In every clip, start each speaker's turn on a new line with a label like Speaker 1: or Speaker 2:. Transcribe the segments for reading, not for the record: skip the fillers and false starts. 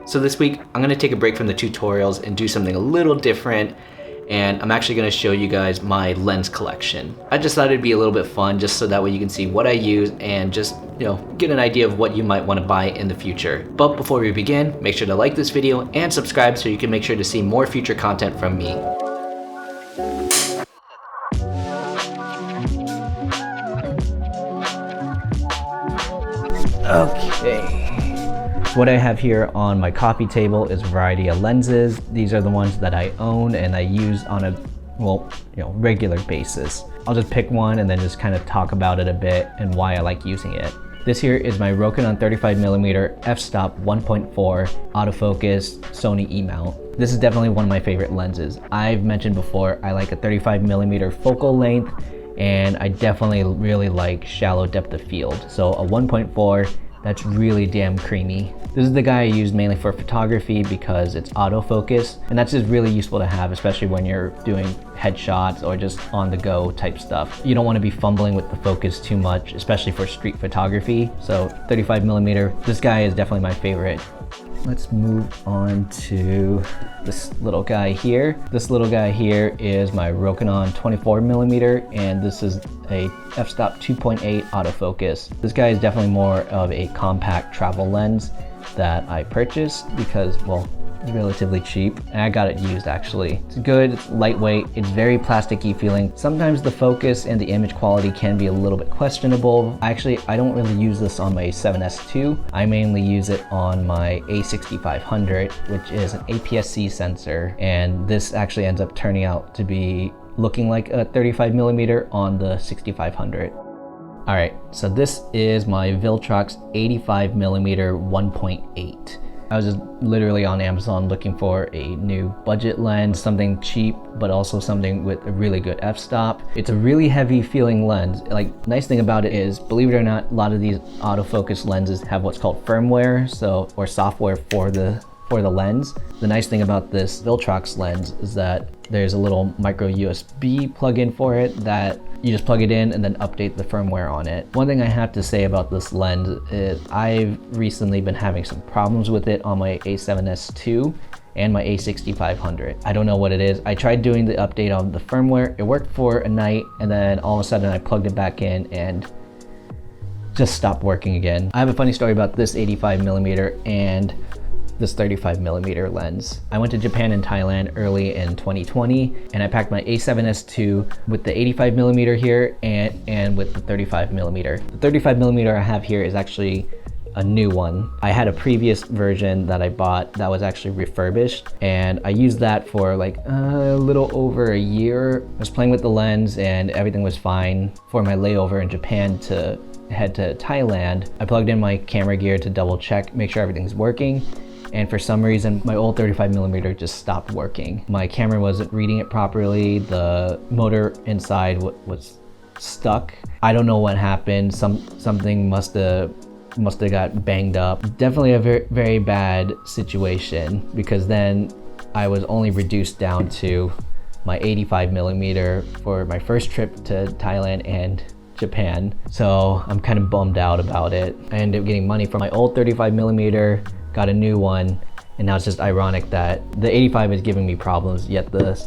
Speaker 1: So this week, I'm gonna take a break from the tutorials and do something a little different, and I'm actually gonna show you guys my lens collection. I just thought it'd be a little bit fun just so that way you can see what I use and just, get an idea of what you might wanna buy in the future. But before we begin, make sure to like this video and subscribe so you can make sure to see more future content from me. Okay. What I have here on my coffee table is a variety of lenses. These are the ones that I own and I use on a regular basis. I'll just pick one and then just kind of talk about it a bit and why I like using it. This here is my Rokinon 35mm f-stop 1.4 autofocus Sony E-mount. This is definitely one of my favorite lenses. I've mentioned before I like a 35mm focal length, and I definitely really like shallow depth of field. So a 1.4, that's really damn creamy. This is the guy I use mainly for photography because it's autofocus, and that's just really useful to have, especially when you're doing headshots or just on the go type stuff. You don't want to be fumbling with the focus too much, especially for street photography. So 35mm, this guy is definitely my favorite. Let's move on to this little guy here. This little guy here is my Rokinon 24mm, and this is a f-stop 2.8 autofocus. This guy is definitely more of a compact travel lens that I purchased because, well, it's relatively cheap, and I got it used actually. It's good, it's lightweight, it's very plasticky feeling. Sometimes the focus and the image quality can be a little bit questionable. Actually, I don't really use this on my A7S II. I mainly use it on my A6500, which is an APS-C sensor, and this actually ends up turning out to be looking like a 35mm on the 6500. All right, so this is my Viltrox 85mm 1.8. I was just literally on Amazon looking for a new budget lens, something cheap, but also something with a really good f-stop. It's a really heavy feeling lens. Like, nice thing about it is, believe it or not, a lot of these autofocus lenses have what's called firmware, or software for the lens. The nice thing about this Viltrox lens is that there's a little micro USB plug-in for it that you just plug it in and then update the firmware on it. One thing I have to say about this lens is I've recently been having some problems with it on my A7S II and my A6500. I don't know what it is. I tried doing the update on the firmware. It worked for a night, and then all of a sudden I plugged it back in and just stopped working again. I have a funny story about this 85mm and this 35mm lens. I went to Japan and Thailand early in 2020, and I packed my A7S II with the 85mm here and with the 35mm. The 35mm I have here is actually a new one. I had a previous version that I bought that was actually refurbished, and I used that for like a little over a year. I was playing with the lens and everything was fine. For my layover in Japan to head to Thailand, I plugged in my camera gear to double check, make sure everything's working. And for some reason, my old 35mm just stopped working. My camera wasn't reading it properly. The motor inside was stuck. I don't know what happened. Something must have got banged up. Definitely a very, very bad situation, because then I was only reduced down to my 85mm for my first trip to Thailand and Japan. So I'm kind of bummed out about it. I ended up getting money from my old 35mm, got a new one, and now it's just ironic that the 85 is giving me problems, yet the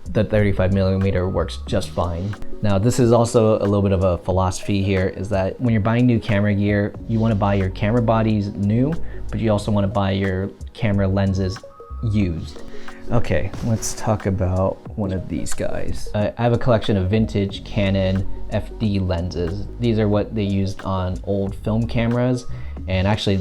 Speaker 1: 35mm works just fine. Now, this is also a little bit of a philosophy here, is that when you're buying new camera gear, you want to buy your camera bodies new, but you also want to buy your camera lenses used. Okay, let's talk about one of these guys. I have a collection of vintage Canon FD lenses. These are what they used on old film cameras, and actually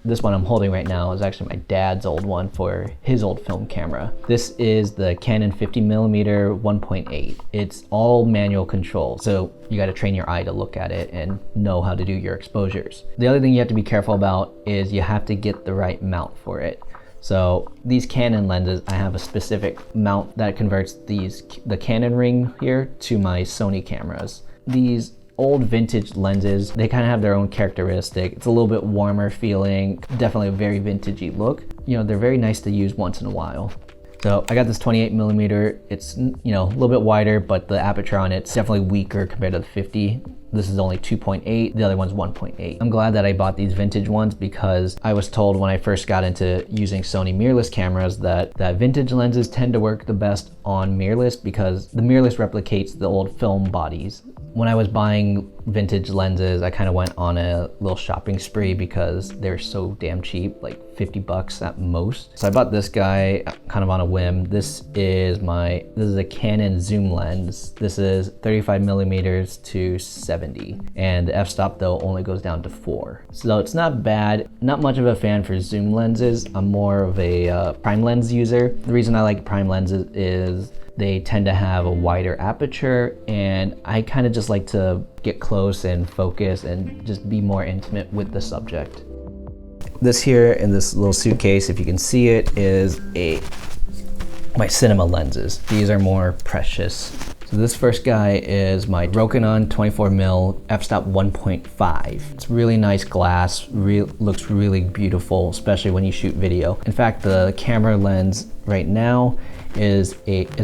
Speaker 1: this one I'm holding right now is actually my dad's old one for his old film camera. This is the Canon 50mm 1.8. It's all manual control, so you got to train your eye to look at it and know how to do your exposures. The other thing you have to be careful about is you have to get the right mount for it. So these Canon lenses, I have a specific mount that converts the Canon ring here to my Sony cameras. These old vintage lenses, they kind of have their own characteristic. It's a little bit warmer feeling, definitely a very vintagey look. They're very nice to use once in a while. So I got this 28mm. It's, a little bit wider, but the aperture on it's definitely weaker compared to the 50 This is only 2.8, the other one's 1.8. I'm glad that I bought these vintage ones because I was told when I first got into using Sony mirrorless cameras that vintage lenses tend to work the best on mirrorless because the mirrorless replicates the old film bodies. When I was buying vintage lenses, I kind of went on a little shopping spree because they're so damn cheap, like 50 bucks at most. So I bought this guy kind of on a whim. This is a Canon zoom lens. This is 35 millimeters to 70. And the f-stop though only goes down to 4. So it's not bad. Not much of a fan for zoom lenses. I'm more of a prime lens user. The reason I like prime lenses is they tend to have a wider aperture, and I kind of just like to get close and focus and just be more intimate with the subject. This here in this little suitcase, if you can see it, is my cinema lenses. These are more precious. So this first guy is my Rokinon 24mm f-stop 1.5. It's really nice glass, looks really beautiful, especially when you shoot video. In fact, the camera lens right now is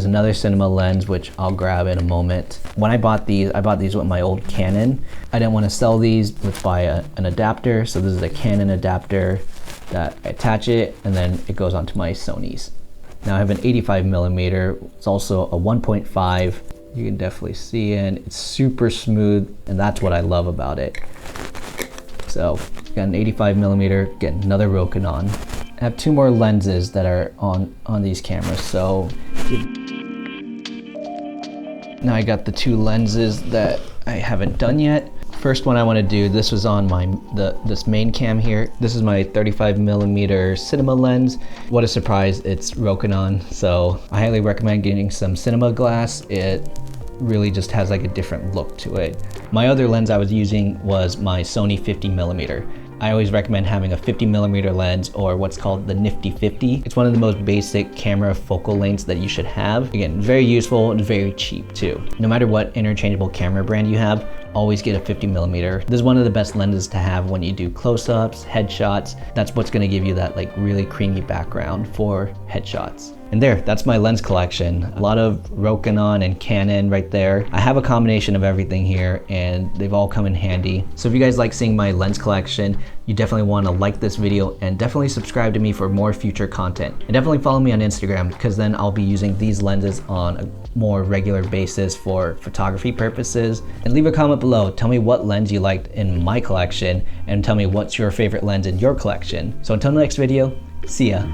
Speaker 1: another cinema lens, which I'll grab in a moment. When I bought these with my old Canon. I didn't want to sell these, let's buy an adapter. So this is a Canon adapter that I attach it and then it goes onto my Sony's. Now I have an 85 millimeter, it's also a 1.5. You can definitely see it, it's super smooth and that's what I love about it. So got an 85 millimeter, get another Rokinon. I have 2 more lenses that are on these cameras. So now I got the 2 lenses that I haven't done yet. First one I want to do, this was on this main cam here. This is my 35 millimeter cinema lens. What a surprise, it's Rokinon. So I highly recommend getting some cinema glass. It really just has like a different look to it. My other lens I was using was my Sony 50 millimeter. I always recommend having a 50 millimeter lens, or what's called the nifty 50. It's one of the most basic camera focal lengths that you should have. Again, very useful and very cheap too. No matter what interchangeable camera brand you have, always get a 50 millimeter. This is one of the best lenses to have when you do close-ups, headshots. That's what's gonna give you that like really creamy background for headshots. And that's my lens collection. A lot of Rokinon and Canon right there. I have a combination of everything here and they've all come in handy. So if you guys like seeing my lens collection, you definitely wanna like this video and definitely subscribe to me for more future content. And definitely follow me on Instagram because then I'll be using these lenses on a more regular basis for photography purposes. And leave a comment below, tell me what lens you liked in my collection and tell me what's your favorite lens in your collection. So until the next video, see ya.